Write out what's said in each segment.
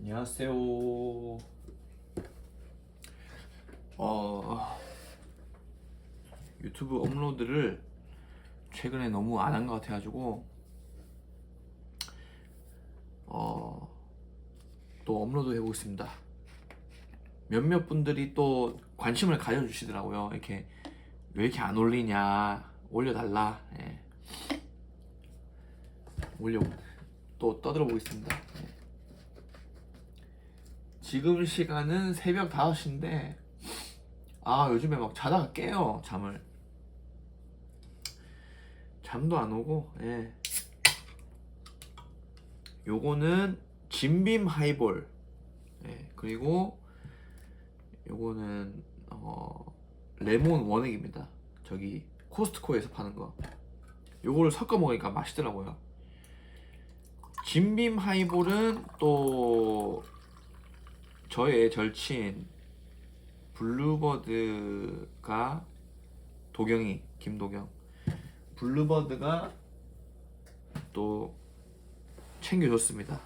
안녕하세요. 유튜브 업로드를 최근에 너무 안 한 것 같아가지고 또 업로드 해보고 있습니다. 몇몇 분들이 또 관심을 가져주시더라고요. 이렇게 왜 이렇게 안 올리냐, 올려달라. 예. 또 떠들어 보겠습니다. 예. 지금 시간은 새벽 5시인데 요즘에 막 자다가 깨요. 잠도 안 오고. 예. 요거는 진빔 하이볼. 예. 그리고 요거는 레몬 원액입니다. 저기 코스트코에서 파는 거. 요거를 섞어 먹으니까 맛있더라고요. 진빔 하이볼은 또 저의 절친 블루버드가 김도경 블루버드가 또 챙겨줬습니다.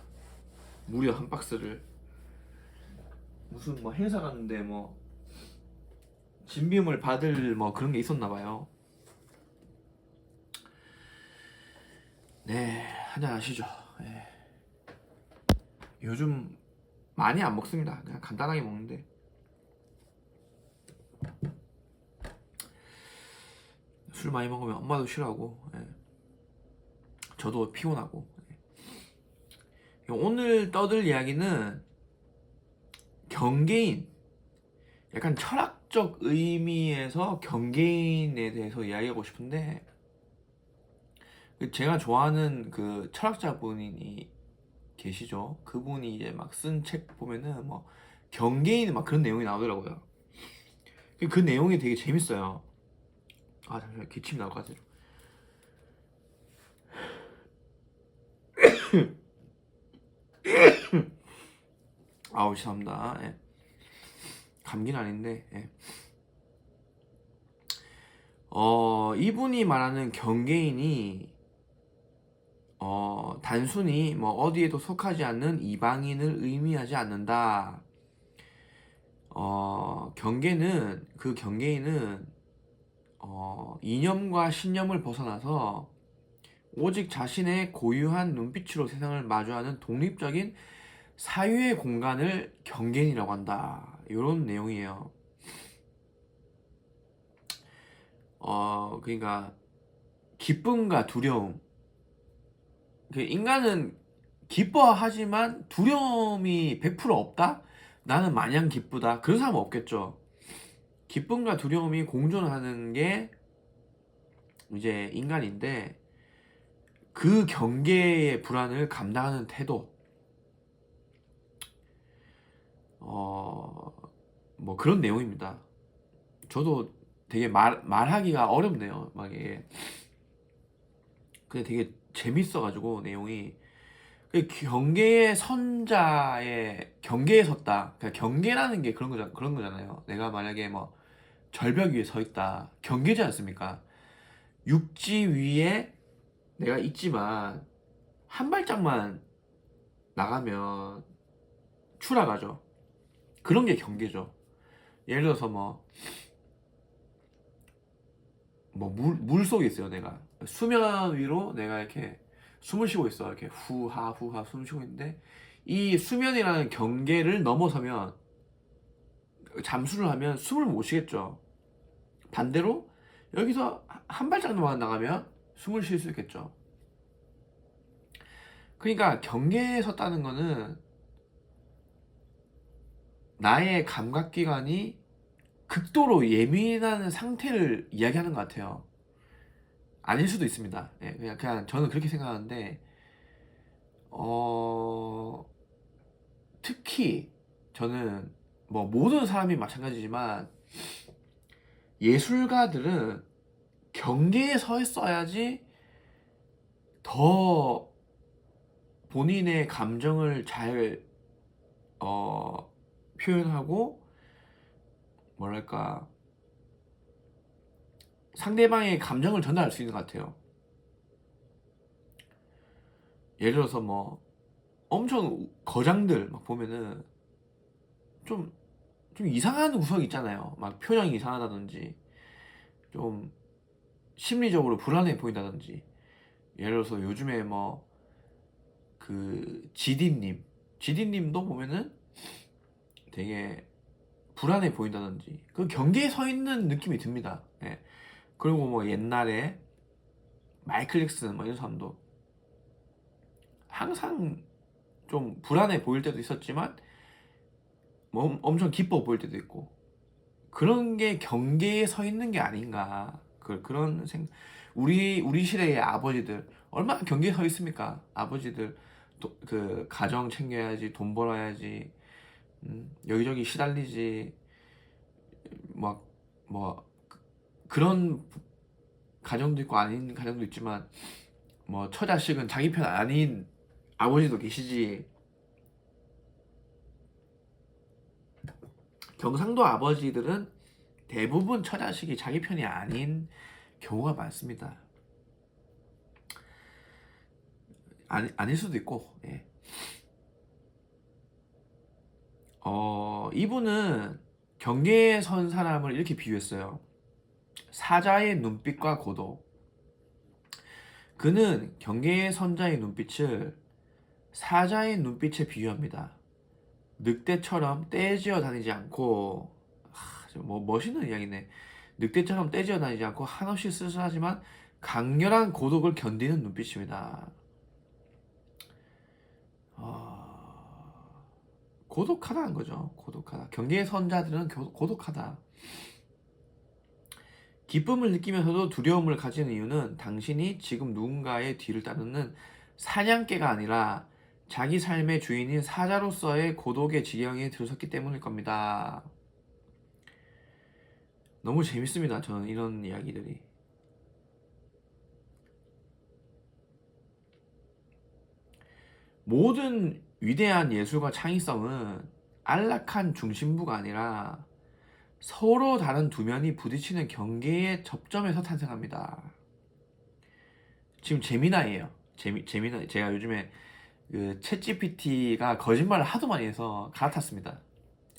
무려 한 박스를. 무슨 뭐 행사 갔는데 뭐 진빔을 받을 뭐 그런 게 있었나 봐요. 네, 한잔 하시죠. 네. 요즘 많이 안 먹습니다. 그냥 간단하게 먹는데 술 많이 먹으면 엄마도 싫어하고, 예. 저도 피곤하고. 예. 오늘 떠들 이야기는 경계인, 약간 철학적 의미에서 경계인에 대해서 이야기하고 싶은데, 제가 좋아하는 그 철학자분이 계시죠. 그분이 이제 막 쓴 책 보면은 뭐 경계인 막 그런 내용이 나오더라고요. 그 내용이 되게 재밌어요. 잠시만, 기침 나올 것 같아요. 죄송합니다. 예. 감기는 아닌데, 예. 이분이 말하는 경계인이 단순히 뭐 어디에도 속하지 않는 이방인을 의미하지 않는다. 경계인은 이념과 신념을 벗어나서 오직 자신의 고유한 눈빛으로 세상을 마주하는 독립적인 사유의 공간을 경계인이라고 한다. 이런 내용이에요. 그러니까 기쁨과 두려움. 인간은 기뻐하지만 두려움이 100% 없다? 나는 마냥 기쁘다. 그런 사람은 없겠죠. 기쁨과 두려움이 공존하는 게 이제 인간인데, 그 경계의 불안을 감당하는 태도, 뭐 그런 내용입니다. 저도 되게 말하기가 어렵네요. 막 이게. 근데 되게 재밌어가지고 내용이. 경계의 선자의 경계에 섰다. 그러니까 경계라는 게 그런 거잖아요. 내가 만약에 뭐 절벽 위에 서 있다. 경계지 않습니까? 육지 위에 내가 있지만 한 발짝만 나가면 추락하죠. 그런 게 경계죠. 예를 들어서 물 속에 있어요. 내가 수면 위로 내가 이렇게 숨을 쉬고 있어. 이렇게 후하 후하 숨을 쉬고 있는데, 이 수면이라는 경계를 넘어서면, 잠수를 하면 숨을 못 쉬겠죠. 반대로 여기서 한 발짝만 나가면 숨을 쉴 수 있겠죠. 그러니까 경계에 섰다는 거는 나의 감각기관이 극도로 예민한 상태를 이야기하는 것 같아요. 아닐 수도 있습니다. 예, 그냥 저는 그렇게 생각하는데, 특히 저는 뭐 모든 사람이 마찬가지지만 예술가들은 경계에 서 있어야지 더 본인의 감정을 잘 표현하고, 뭐랄까, 상대방의 감정을 전달할 수 있는 것 같아요. 예를 들어서 엄청 거장들 막 보면은 좀, 좀 이상한 구석이 있잖아요. 막 표정이 이상하다든지, 좀 심리적으로 불안해 보인다든지. 예를 들어서 요즘에 뭐, 그, 지디님도 보면은 되게 불안해 보인다든지, 그 경계에 서 있는 느낌이 듭니다. 예. 그리고 뭐 옛날에 마이클 잭슨 뭐 이런 사람도 항상 좀 불안해 보일 때도 있었지만, 뭐 엄청 기뻐 보일 때도 있고, 그런 게 경계에 서 있는 게 아닌가. 그런 우리 시대의 아버지들 얼마나 경계에 서 있습니까? 아버지들 그 가정 챙겨야지, 돈 벌어야지, 여기저기 시달리지, 뭐 그런 가정도 있고 아닌 가정도 있지만, 뭐 처자식은 자기 편 아닌 아버지도 계시지. 경상도 아버지들은 대부분 처자식이 자기 편이 아닌 경우가 많습니다. 아닐 수도 있고. 예. 이분은 경계에 선 사람을 이렇게 비유했어요. 사자의 눈빛과 고독. 그는 경계에 선 자의 눈빛을 사자의 눈빛에 비유합니다. 늑대처럼 떼지어 다니지 않고, 뭐 멋있는 이야기네. 늑대처럼 떼지어 다니지 않고 한없이 쓸쓸하지만 강렬한 고독을 견디는 눈빛입니다. 고독하다는 거죠. 고독하다. 경계에 선 자들은 고독하다. 기쁨을 느끼면서도 두려움을 가지는 이유는 당신이 지금 누군가의 뒤를 따르는 사냥개가 아니라 자기 삶의 주인인 사자로서의 고독의 지경에 들어섰기 때문일 겁니다. 너무 재밌습니다. 저는 이런 이야기들이. 모든 위대한 예술과 창의성은 안락한 중심부가 아니라 서로 다른 두 면이 부딪히는 경계의 접점에서 탄생합니다. 지금 재미나이에요. 재미나. 제가 요즘에 그 챗GPT가 거짓말을 하도 많이 해서 갈아탔습니다.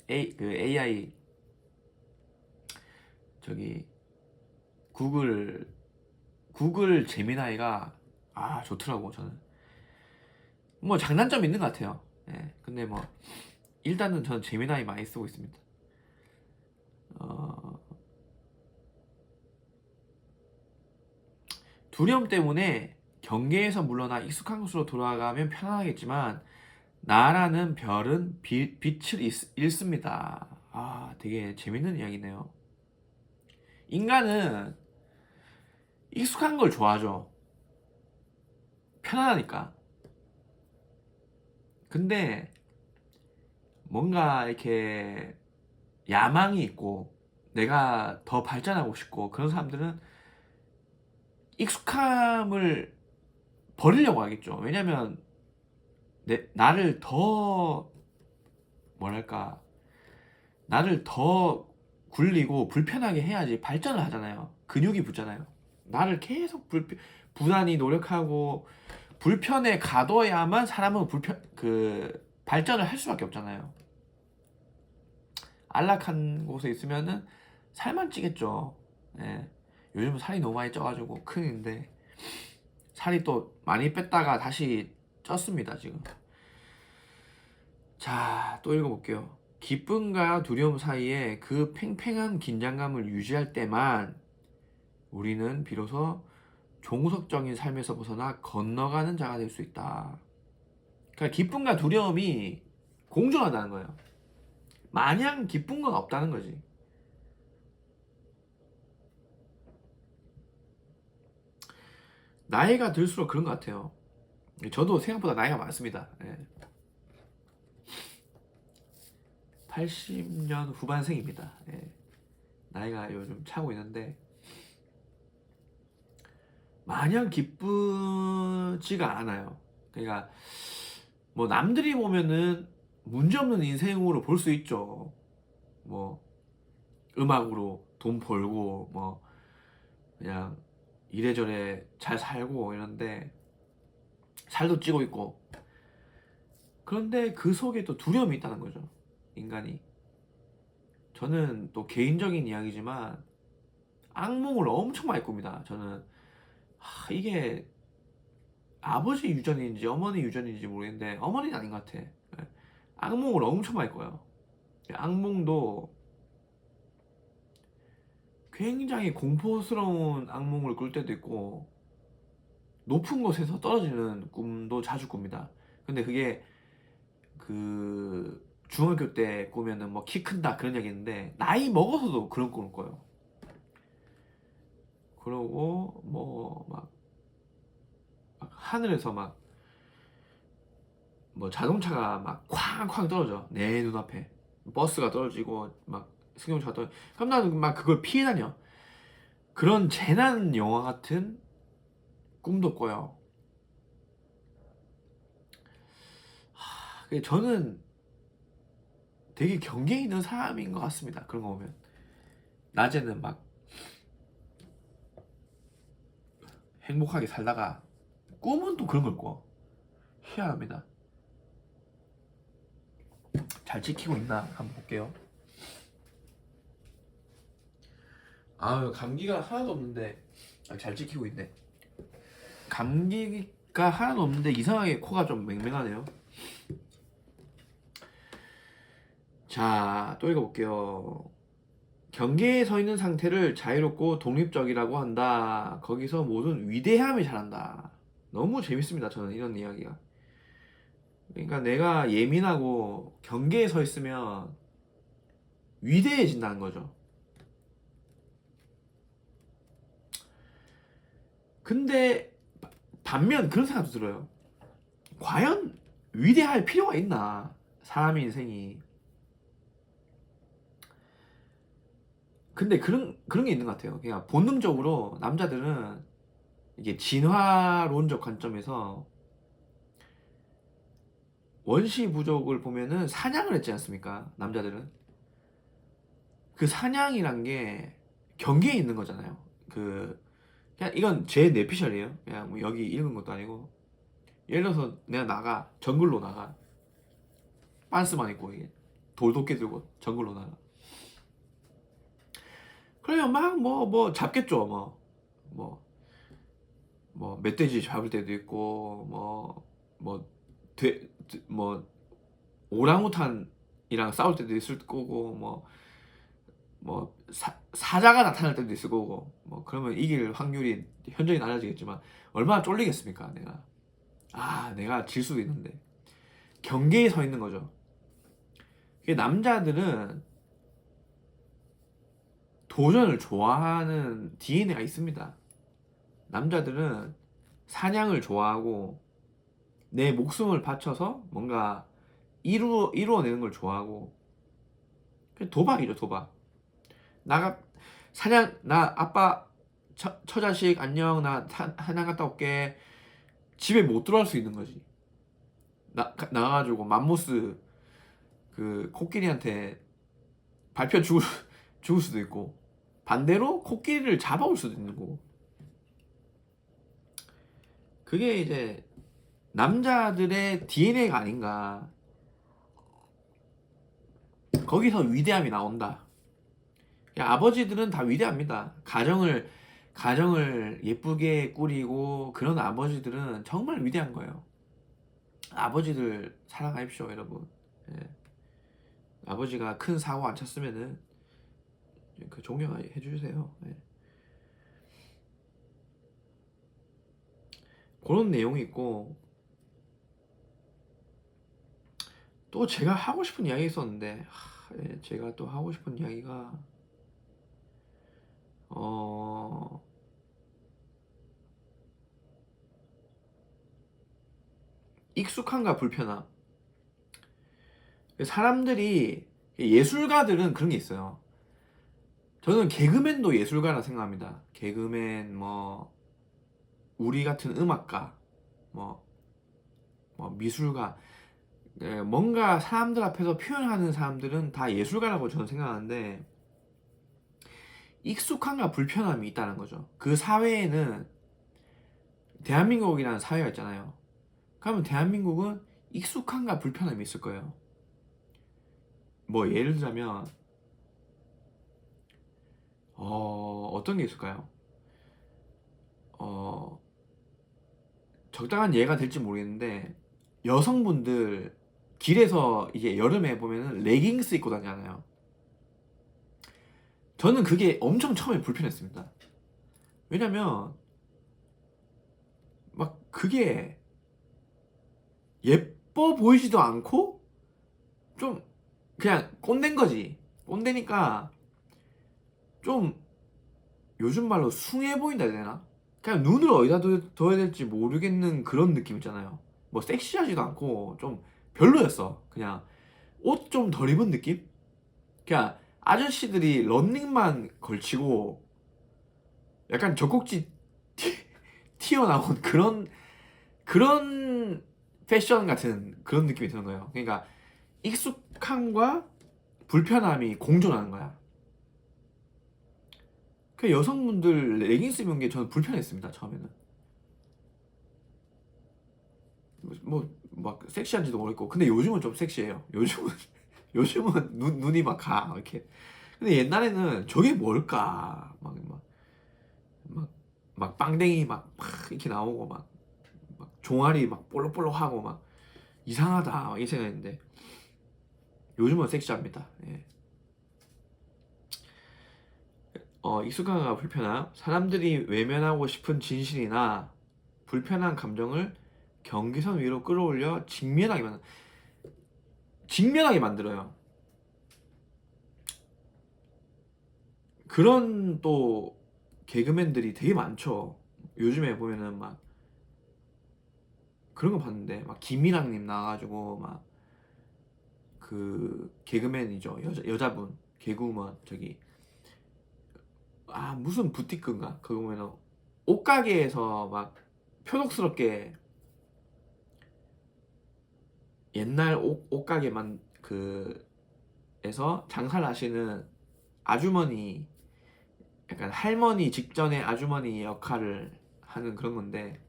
그 AI 저기 구글 제미나이가 좋더라고. 저는 뭐 장단점 있는 것 같아요. 예. 근데 뭐 일단은 저는 제미나이 많이 쓰고 있습니다. 어, 두려움 때문에 경계에서 물러나 익숙한 곳으로 돌아가면 편안하겠지만 나라는 별은 빛을 잃습니다. 되게 재밌는 이야기네요. 인간은 익숙한 걸 좋아하죠. 편안하니까. 근데 뭔가 이렇게 야망이 있고 내가 더 발전하고 싶고 그런 사람들은 익숙함을 버리려고 하겠죠. 왜냐면 나를 더 뭐랄까 나를 더 굴리고 불편하게 해야지 발전을 하잖아요. 근육이 붙잖아요. 나를 계속 부단히 노력하고 불편에 가둬야만 사람은 발전을 할 수밖에 없잖아요. 안락한 곳에 있으면은 살만 찌겠죠. 예. 요즘 살이 너무 많이 쪄가지고 큰일인데 살이 또 많이 뺐다가 다시 쪘습니다 지금. 자, 또 읽어볼게요. 기쁨과 두려움 사이에 그 팽팽한 긴장감을 유지할 때만 우리는 비로소 종속적인 삶에서 벗어나 건너가는 자가 될 수 있다. 그러니까 기쁨과 두려움이 공존하다는 거예요. 마냥 기쁜 건 없다는 거지. 나이가 들수록 그런 것 같아요. 저도 생각보다 나이가 많습니다. 80년 후반생입니다. 나이가 요즘 차고 있는데 마냥 기쁘지가 않아요. 그러니까 뭐 남들이 보면은 문제없는 인생으로 볼 수 있죠. 뭐 음악으로 돈 벌고 뭐 그냥 이래저래 잘 살고 이런데 살도 찌고 있고 그런데 그 속에 또 두려움이 있다는 거죠. 인간이. 저는 또 개인적인 이야기지만 악몽을 엄청 많이 꿉니다. 저는 이게 아버지 유전인지 어머니 유전인지 모르겠는데 어머니는 아닌 것 같아. 예. 악몽을 엄청 많이 꿔요. 악몽도 굉장히 공포스러운 악몽을 꿀 때도 있고 높은 곳에서 떨어지는 꿈도 자주 꿉니다. 근데 그게 그 중학교 때 꾸면은 뭐 키 큰다 그런 얘기 있는데 나이 먹어서도 그런 꿈을 꿔요. 그러고 뭐 막 하늘에서 막 뭐 자동차가 막 쾅쾅 떨어져 내 눈앞에 버스가 떨어지고 막 승용차가 떨어져. 그럼 나는 막 그걸 피해 다녀. 그런 재난 영화 같은 꿈도 꿔요. 저는 되게 경계 있는 사람인 것 같습니다. 그런 거 보면 낮에는 막 행복하게 살다가 꿈은 또 그런 걸 꿔. 희한합니다. 잘 지키고 있나 한번 볼게요. 아유 감기가 하나도 없는데 잘 지키고 있네. 감기가 하나도 없는데 이상하게 코가 좀 맹맹하네요. 자, 또 읽어볼게요. 경계에 서 있는 상태를 자유롭고 독립적이라고 한다. 거기서 모든 위대함이 자란다. 너무 재밌습니다. 저는 이런 이야기가. 그러니까 내가 예민하고 경계에 서 있으면 위대해진다는 거죠. 근데 반면 그런 생각도 들어요. 과연 위대할 필요가 있나? 사람의 인생이. 근데 그런 게 있는 것 같아요. 그냥 본능적으로 남자들은 이게 진화론적 관점에서 원시 부족을 보면은 사냥을 했지 않습니까? 남자들은. 그 사냥이란 게 경계에 있는 거잖아요. 그냥 이건 제 내피셜이에요. 그냥 뭐 여기 읽은 것도 아니고. 예를 들어서 내가 나가 정글로 나가 빤스만 입고 이게 돌도끼 들고 정글로 나가. 그러면 막 뭐 잡겠죠. 뭐 멧돼지 잡을 때도 있고 뭐 오랑우탄이랑 싸울 때도 있을 거고 사자가 나타날 때도 있을 거고 그러면 이길 확률이 현저히 낮아지겠지만 얼마나 쫄리겠습니까 내가 질 수도 있는데 경계에 서 있는 거죠. 남자들은 도전을 좋아하는 DNA가 있습니다. 남자들은 사냥을 좋아하고 내 목숨을 바쳐서 뭔가 이루어내는 걸 좋아하고 도박이죠. 도박. 나 아빠 처자식 안녕 나 사냥 갔다 올게. 집에 못 들어갈 수 있는 거지. 나가가지고 맘모스 그 코끼리한테 밟혀 죽을 수도 있고 반대로 코끼리를 잡아올 수도 있는 거고. 그게 이제 남자들의 DNA가 아닌가. 거기서 위대함이 나온다. 아버지들은 다 위대합니다. 가정을 예쁘게 꾸리고 그런 아버지들은 정말 위대한 거예요. 아버지들 사랑하십시오, 여러분. 예. 아버지가 큰 사고 안 쳤으면은 존경해 주세요. 예. 그런 내용이 있고 또 제가 하고 싶은 이야기 있었는데 제가 또 하고 싶은 이야기가 익숙함과 불편함. 사람들이 예술가들은 그런 게 있어요. 저는 개그맨도 예술가라 생각합니다. 개그맨 우리 같은 음악가 미술가 뭔가 사람들 앞에서 표현하는 사람들은 다 예술가라고 저는 생각하는데 익숙함과 불편함이 있다는 거죠. 그 사회에는 대한민국이라는 사회가 있잖아요. 그러면 대한민국은 익숙함과 불편함이 있을 거예요. 뭐 예를 들자면 어떤 게 있을까요? 어, 적당한 예가 될지 모르겠는데 여성분들 길에서 이제 여름에 보면은 레깅스 입고 다니잖아요. 저는 그게 엄청 처음에 불편했습니다. 왜냐면 막 그게 예뻐 보이지도 않고 좀 그냥 꼰대인 거지. 꼰대니까 좀 요즘 말로 숭해 보인다 해야 되나? 그냥 눈을 어디다 둬야 될지 모르겠는 그런 느낌 있잖아요. 뭐 섹시하지도 않고 좀 별로였어. 그냥 옷 좀 덜 입은 느낌? 그냥 아저씨들이 런닝만 걸치고 약간 젖꼭지 튀어나온 그런 패션 같은 그런 느낌이 드는 거예요. 그러니까 익숙함과 불편함이 공존하는 거야. 그 여성분들 레깅스 입은 게 저는 불편했습니다. 처음에는 뭐 막 섹시한지도 모르겠고, 근데 요즘은 좀 섹시해요. 요즘은 눈이 막 가 이렇게. 근데 옛날에는 저게 뭘까 막, 막 빵댕이 막 이렇게 나오고 막 종아리 막 볼록볼록하고 막 이상하다 이 생각했는데 요즘은 섹시합니다. 예. 익숙함과 불편함, 사람들이 외면하고 싶은 진실이나 불편한 감정을 경계선 위로 끌어올려 직면하게 만들어요. 그런 또 개그맨들이 되게 많죠. 요즘에 보면은 막 그런 거 봤는데 막 김이랑님 나와가지고 막 그 개그맨이죠. 여자분 개그우먼 저기 무슨 부티크인가 그거 보면은 옷가게에서 막 표독스럽게 옛날 옷가게만 에서 장사를 하시는 아주머니, 약간 할머니 직전의 아주머니 역할을 하는 그런 건데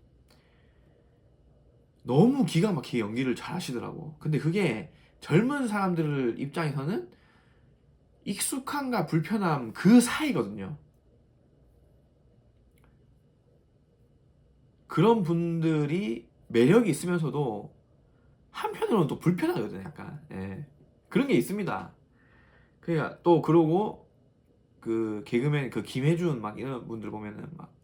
너무 기가 막히게 연기를 잘 하시더라고. 근데 그게 젊은 사람들 입장에서는 익숙함과 불편함 그 사이거든요. 그런 분들이 매력이 있으면서도 한편으로는 또 불편하거든요. 약간 예. 그런 게 있습니다. 그러니까 또 그러고 그 개그맨 그 김혜준 막 이런 분들 보면은 막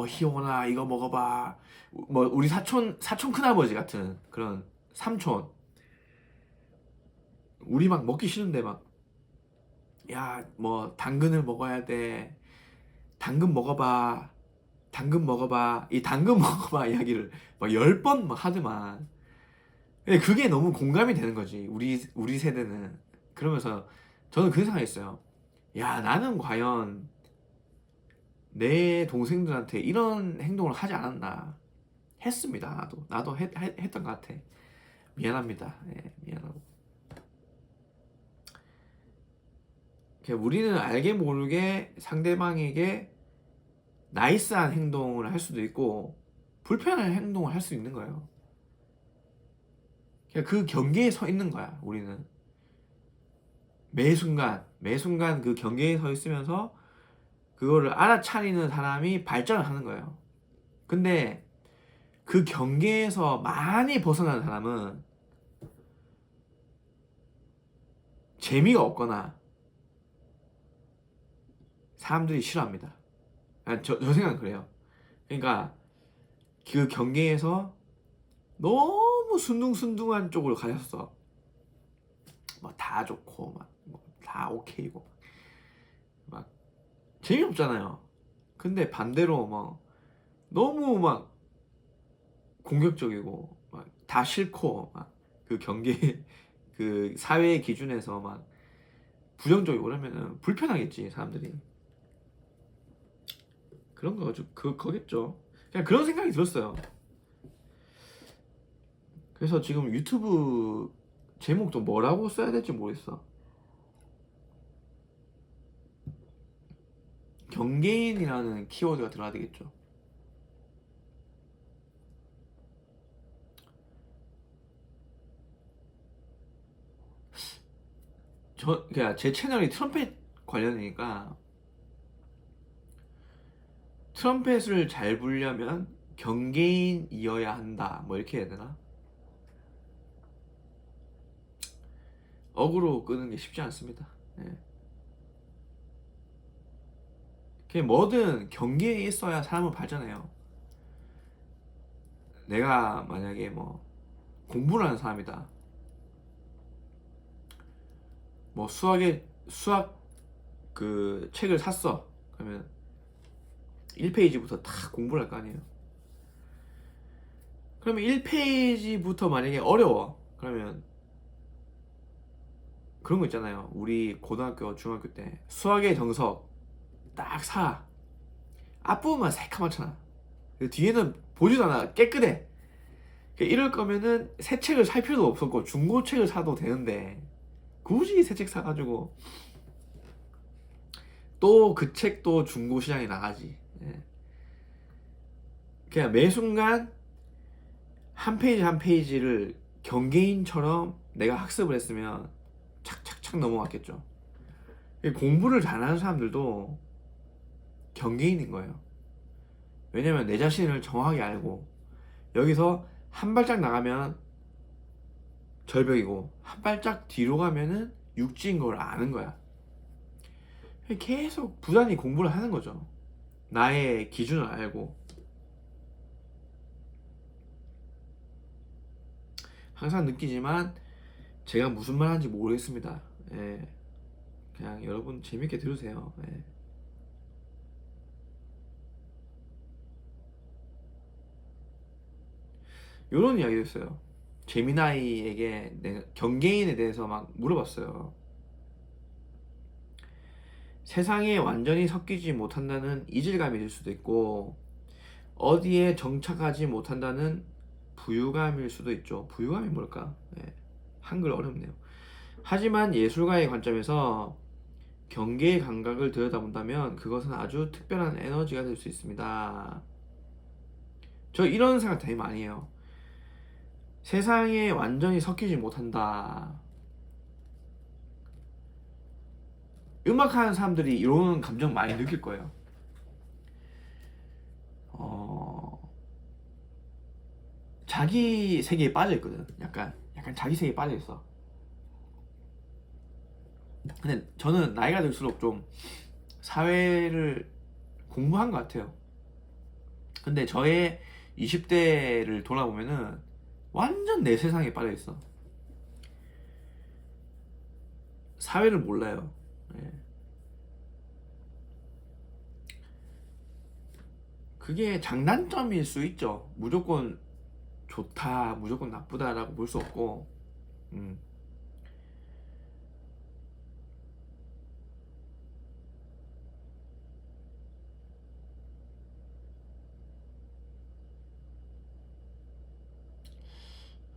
희용아 이거 먹어봐. 뭐 우리 사촌 큰아버지 같은 그런 삼촌, 우리 막 먹기 싫은데 막 야 뭐 당근을 먹어야 돼, 당근 먹어봐, 당근 먹어봐, 이 당근 먹어봐 이야기를 막 10번 막 하더만. 근데 그게 너무 공감이 되는 거지, 우리 세대는. 그러면서 저는 그 생각했어요. 야, 나는 과연 내 동생들한테 이런 행동을 하지 않았나. 했습니다. 나도 했던 것 같아. 미안합니다. 예, 미안하고. 우리는 알게 모르게 상대방에게 나이스한 행동을 할 수도 있고 불편한 행동을 할 수 있는 거예요. 그냥 그 경계에 서 있는 거야. 우리는 매 순간 그 경계에 서 있으면서 그거를 알아차리는 사람이 발전을 하는 거예요. 근데 그 경계에서 많이 벗어나는 사람은 재미가 없거나 사람들이 싫어합니다. 저 생각은 그래요. 그러니까 그 경계에서 너무 순둥순둥한 쪽으로 가셨어. 뭐 다 좋고 뭐 다 오케이고 막 재미없잖아요. 근데 반대로 막 너무 막 공격적이고 막 다 싫고 막 그 경계 그 사회의 기준에서 막 부정적이고 그러면은 불편하겠지 사람들이. 그런 거죠. 거겠죠. 그냥 그런 생각이 들었어요. 그래서 지금 유튜브 제목도 뭐라고 써야 될지 모르겠어. 경계인이라는 키워드가 들어가야 되겠죠. 그냥 제 채널이 트럼펫 관련이니까 트럼펫을 잘 불려면 경계인이어야 한다 뭐 이렇게 해야 되나? 어그로 끄는 게 쉽지 않습니다. 예. 그게 뭐든 경계에 있어야 사람은 발전해요. 내가 만약에 뭐 공부를 하는 사람이다. 뭐 수학 그 책을 샀어. 그러면 1페이지부터 다 공부를 할 거 아니에요. 그러면 1페이지부터 만약에 어려워. 그러면 그런 거 있잖아요. 우리 고등학교, 중학교 때 수학의 정석 딱 사. 앞부분만 새카맣잖아. 뒤에는 보지도 않아. 깨끗해. 그러니까 이럴 거면은 새 책을 살 필요도 없었고 중고책을 사도 되는데 굳이 새 책 사가지고 또 그 책도 중고 시장에 나가지. 예. 그냥 매 순간 한 페이지 한 페이지를 경계인처럼 내가 학습을 했으면 착착착 넘어갔겠죠. 공부를 잘하는 사람들도 경계인인 거예요. 왜냐면 내 자신을 정확하게 알고 여기서 한 발짝 나가면 절벽이고 한 발짝 뒤로 가면은 육지인 걸 아는 거야. 계속 부단히 공부를 하는 거죠. 나의 기준을 알고 항상 느끼지만 제가 무슨 말 하는지 모르겠습니다. 예. 그냥 여러분 재밌게 들으세요. 예. 요런 이야기도 있어요. 제미나이에게 경계인에 대해서 막 물어봤어요. 세상에 완전히 섞이지 못한다는 이질감이 들 수도 있고 어디에 정착하지 못한다는 부유감일 수도 있죠. 부유감이 뭘까? 예. 한글 어렵네요. 하지만 예술가의 관점에서 경계의 감각을 들여다본다면 그것은 아주 특별한 에너지가 될 수 있습니다. 저 이런 생각 되게 많이 해요. 세상에 완전히 섞이지 못한다. 음악하는 사람들이 이런 감정 많이 느낄 거예요. 자기 세계에 빠져 있거든. 약간 자기 세계에 빠져 있어. 근데 저는 나이가 들수록 좀 사회를 공부한 것 같아요. 근데 저의 20대를 돌아보면은 완전 내 세상에 빠져 있어. 사회를 몰라요. 예. 그게 장단점일 수 있죠. 무조건 좋다, 무조건 나쁘다라고 볼 수 없고, 음.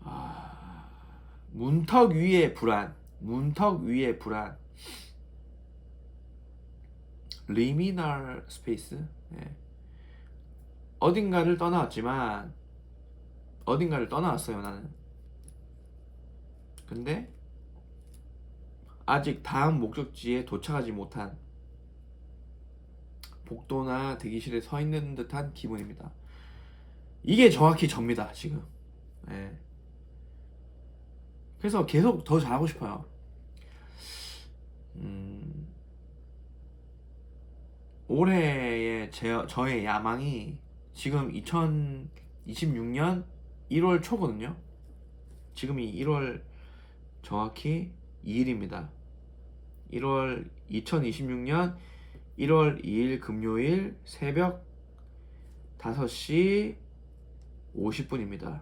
아, 문턱 위의 불안, 문턱 위의 불안, 리미널 스페이스. 예. 어딘가를 떠나왔지만 어딘가를 떠나왔어요 나는. 근데 아직 다음 목적지에 도착하지 못한 복도나 대기실에 서 있는 듯한 기분입니다. 이게 정확히 접니다 지금. 예. 그래서 계속 더 잘하고 싶어요. 올해의 저의 야망이 지금 2026년 1월 초거든요. 지금이 1월 정확히 2일입니다. 2026년 1월 2일 금요일 새벽 5시 50분입니다.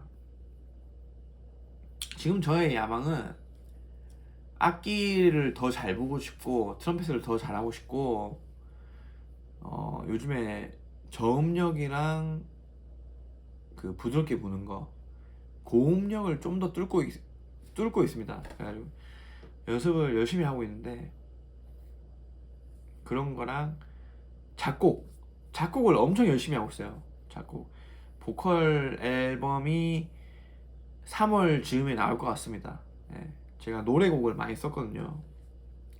지금 저의 야망은 악기를 더 잘 보고 싶고 트럼펫을 더 잘하고 싶고 요즘에 저음력이랑 그 부드럽게 부는 거 고음력을 좀 더 뚫고 있습니다. 그래가지고 연습을 열심히 하고 있는데 그런 거랑 작곡을 엄청 열심히 하고 있어요. 작곡 보컬 앨범이 3월 즈음에 나올 것 같습니다. 예, 제가 노래곡을 많이 썼거든요.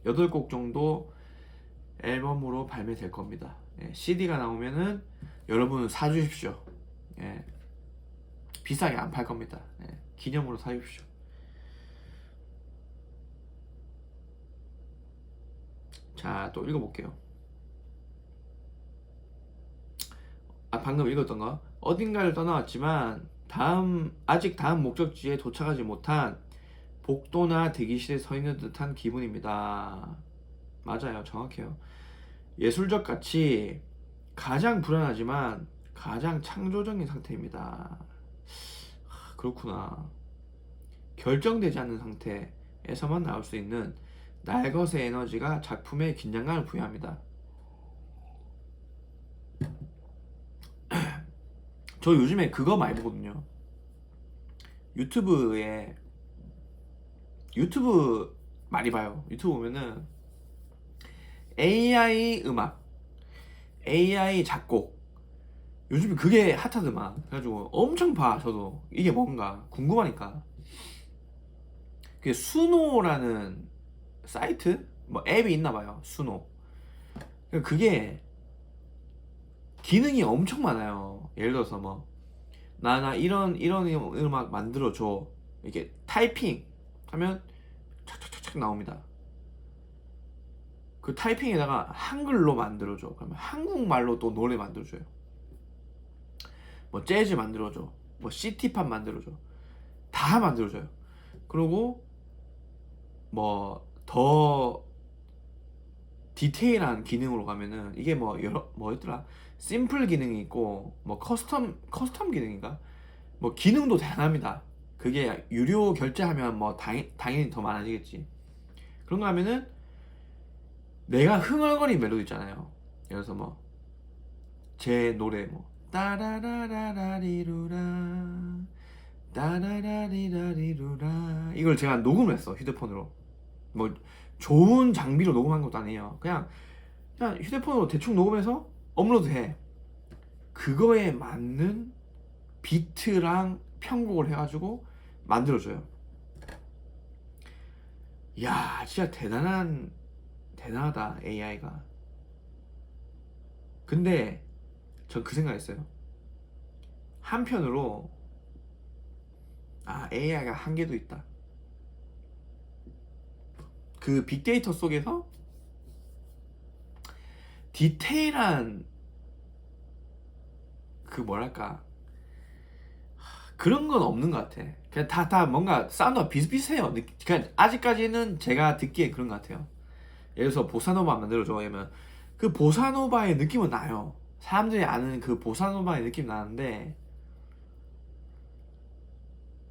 8곡 정도 앨범으로 발매될 겁니다. 예, CD가 나오면은 여러분 사주십시오. 예, 비싸게 안 팔 겁니다. 예, 기념으로 사주십시오. 자, 또 읽어볼게요. 방금 읽었던 거. 어딘가를 떠나왔지만 아직 다음 목적지에 도착하지 못한 복도나 대기실에 서 있는 듯한 기분입니다. 맞아요, 정확해요. 예술적 가치, 가장 불안하지만 가장 창조적인 상태입니다. 그렇구나. 결정되지 않는 상태에서만 나올 수 있는 날것의 에너지가 작품에 긴장감을 부여합니다. 저 요즘에 그거 많이 보거든요. 유튜브 많이 봐요. 유튜브 보면은 AI 음악, AI 작곡, 요즘에 그게 핫하더만. 그래가지고 엄청 봐. 저도 이게 뭔가 궁금하니까. 그게 수노라는 사이트? 뭐 앱이 있나봐요. 수노. 그게 기능이 엄청 많아요. 예를 들어서 뭐 나 이런 음악 만들어줘, 이렇게 타이핑 하면 착착착착 나옵니다. 그 타이핑에다가 한글로 만들어줘, 그러면 한국말로 또 노래 만들어줘요. 뭐 재즈 만들어줘, 뭐 시티팝 만들어줘, 다 만들어줘요. 그리고 뭐 더 디테일한 기능으로 가면은 이게 뭐 뭐였더라, 심플 기능이 있고 뭐 커스텀 기능인가, 뭐 기능도 다양합니다. 그게 유료 결제하면 뭐 당연히 더 많아지겠지. 그런 거 하면은 내가 흥얼거리는 멜로디 있잖아요. 예를 들어서 뭐 제 노래 뭐 따라라라라리루라 따라라리라리루라, 이걸 제가 녹음을 했어, 휴대폰으로. 뭐 좋은 장비로 녹음한 것도 아니에요. 그냥 휴대폰으로 대충 녹음해서 업로드해. 그거에 맞는 비트랑 편곡을 해가지고 만들어줘요. 이야, 진짜 대단하다 AI가. 근데 전 그 생각했어요. 한편으로 AI가 한계도 있다. 그 빅데이터 속에서 디테일한 그 뭐랄까 그런 건 없는 것 같아. 그냥 다 뭔가 사운드가 비슷비슷해요. 그냥 아직까지는 제가 듣기에 그런 것 같아요. 예를 들어서 보사노바 만들어줘 하면 그 보사노바의 느낌은 나요. 사람들이 아는 그 보사노바의 느낌 나는데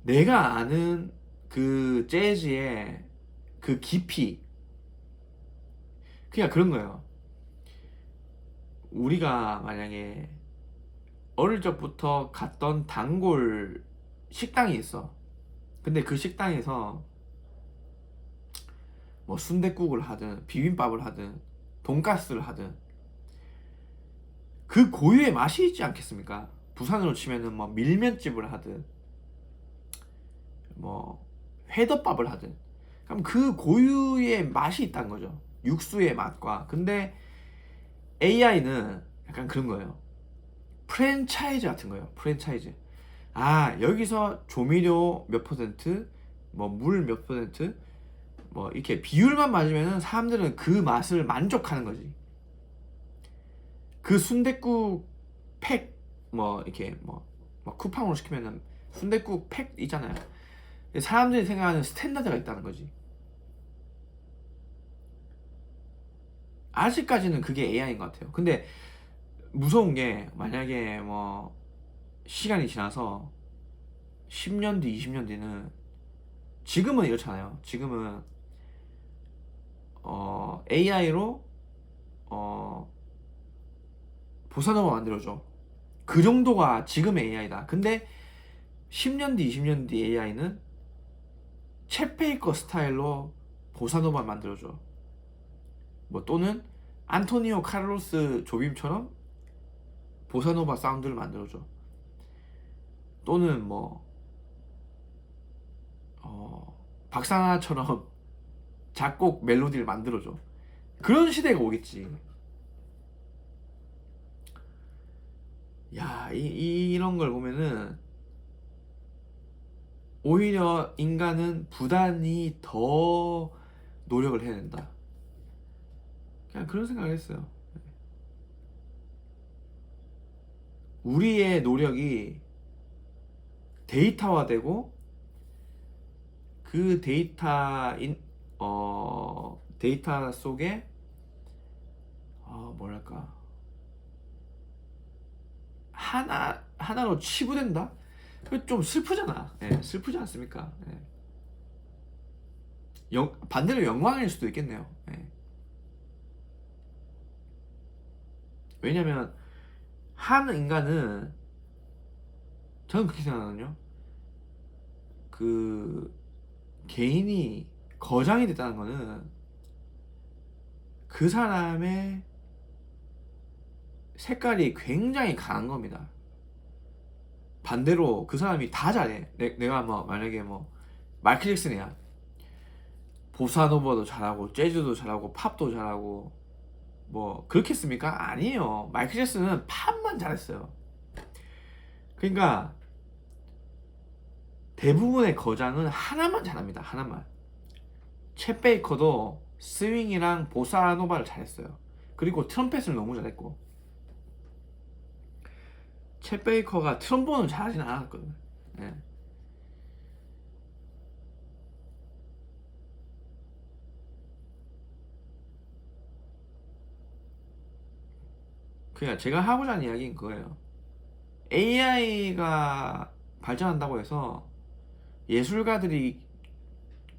내가 아는 그 재즈의 그 깊이, 그냥 그런 거예요. 우리가 만약에 어릴 적부터 갔던 단골 식당이 있어. 근데 그 식당에서 뭐 순댓국을 하든 비빔밥을 하든 돈가스를 하든 그 고유의 맛이 있지 않겠습니까? 부산으로 치면은 뭐 밀면집을 하든 뭐 회덮밥을 하든, 그럼 그 고유의 맛이 있다는 거죠. 육수의 맛과. 근데 AI는 약간 그런 거예요. 프랜차이즈 같은 거예요. 프랜차이즈. 여기서 조미료 몇 퍼센트, 뭐 물 몇 퍼센트, 뭐 이렇게 비율만 맞으면은 사람들은 그 맛을 만족하는 거지. 그 순댓국 팩, 뭐 이렇게 뭐 쿠팡으로 시키면은 순댓국 팩 있잖아요. 사람들이 생각하는 스탠다드가 있다는 거지. 아직까지는 그게 AI인 것 같아요. 근데 무서운 게 만약에 뭐 시간이 지나서 10년 뒤, 20년 뒤는, 지금은 이렇잖아요. 지금은 AI로 보사노바 만들어줘. 그 정도가 지금의 AI다. 근데 10년 뒤, 20년 뒤 AI는 챗 페이커 스타일로 보사노바 만들어줘. 뭐 또는 안토니오 카를로스 조빔처럼 보사노바 사운드를 만들어줘. 또는 뭐 박사나처럼 작곡 멜로디를 만들어줘. 그런 시대가 오겠지. 야, 이런 걸 보면은 오히려 인간은 부단히 더 노력을 해야 된다. 그냥 그런 생각을 했어요. 우리의 노력이 데이터화되고 그 데이터 속에 뭐랄까 하나로 치부된다? 좀 슬프잖아. 예, 슬프지 않습니까? 예. 반대로 영광일 수도 있겠네요. 예. 왜냐면 한 인간은 저는 그렇게 생각하거든요. 그 개인이 거장이 됐다는 거는 그 사람의 색깔이 굉장히 강한 겁니다. 반대로 그 사람이 다 잘해. 내가 뭐 만약에 뭐 마이클 잭슨이야. 보사노바도 잘하고 재즈도 잘하고 팝도 잘하고 뭐 그렇겠습니까? 아니에요. 마이클 잭슨은 팝만 잘했어요. 그러니까 대부분의 거장은 하나만 잘합니다. 하나만. 챗 베이커도 스윙이랑 보사노바를 잘했어요. 그리고 트럼펫을 너무 잘했고, 챗 베이커가 트럼본을 잘하진 않았거든요. 예. 그러니까 제가 하고자 하는 이야기는 그거예요. AI가 발전한다고 해서 예술가들이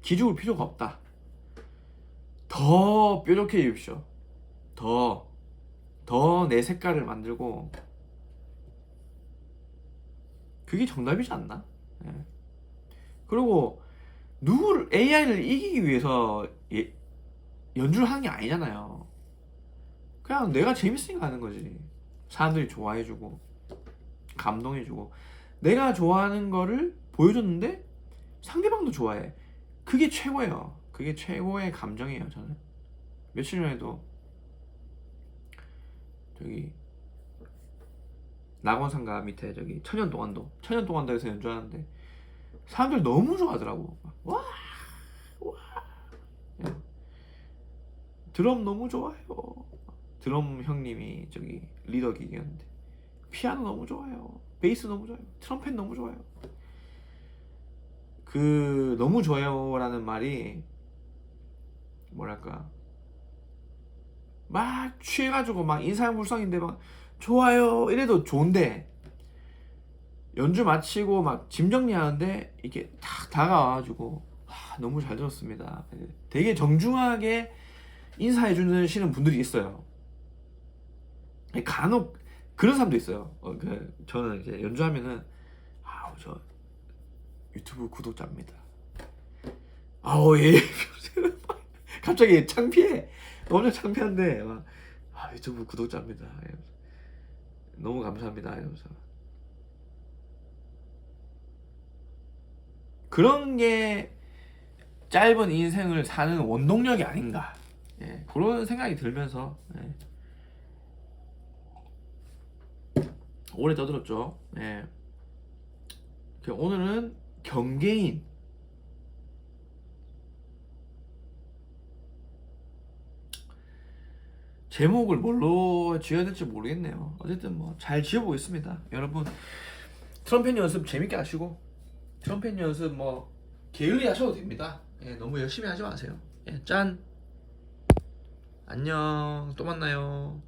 기죽을 필요가 없다. 더 뾰족해 주십시오. 더 내 색깔을 만들고, 그게 정답이지 않나? 예. 그리고 누구를 AI를 이기기 위해서 연주를 하는 게 아니잖아요. 그냥 내가 재밌으니까 하는 거지. 사람들이 좋아해주고 감동해주고 내가 좋아하는 거를 보여줬는데 상대방도 좋아해. 그게 최고예요. 그게 최고의 감정이에요. 저는 며칠 전에도 저기 낙원상가 밑에 저기 천연동안도에서 연주하는데 사람들 너무 좋아하더라고. 와, 와. 예. 드럼 너무 좋아요. 드럼 형님이 저기 리더 기계였는데 피아노 너무 좋아요. 베이스 너무 좋아요. 트럼펫 너무 좋아요. 그 너무 좋아요라는 말이 뭐랄까 막 취해가지고 막 인사불성인데 막 좋아요 이래도 좋은데 연주 마치고 막 짐 정리하는데 이렇게 탁 다가와가지고 너무 잘 들었습니다. 되게 정중하게 인사해주시는 분들이 있어요. 간혹 그런 사람도 있어요. 저는 이제 연주하면은 저 유튜브 구독자입니다. 예. 갑자기 창피해. 엄청 창피한데 막 유튜브 구독자입니다. 너무 감사합니다. 이러면서 그런 게 짧은 인생을 사는 원동력이 아닌가. 그런 생각이 들면서 오래 떠들었죠. 오늘은 경계인 제목을 뭘로 지어야 될지 모르겠네요. 어쨌든 뭐 잘 지어보겠습니다. 여러분 트럼펫 연습 재밌게 하시고 트럼펫 연습 뭐 게을리 하셔도 됩니다. 너무 열심히 하지 마세요. 짠. 안녕. 또 만나요.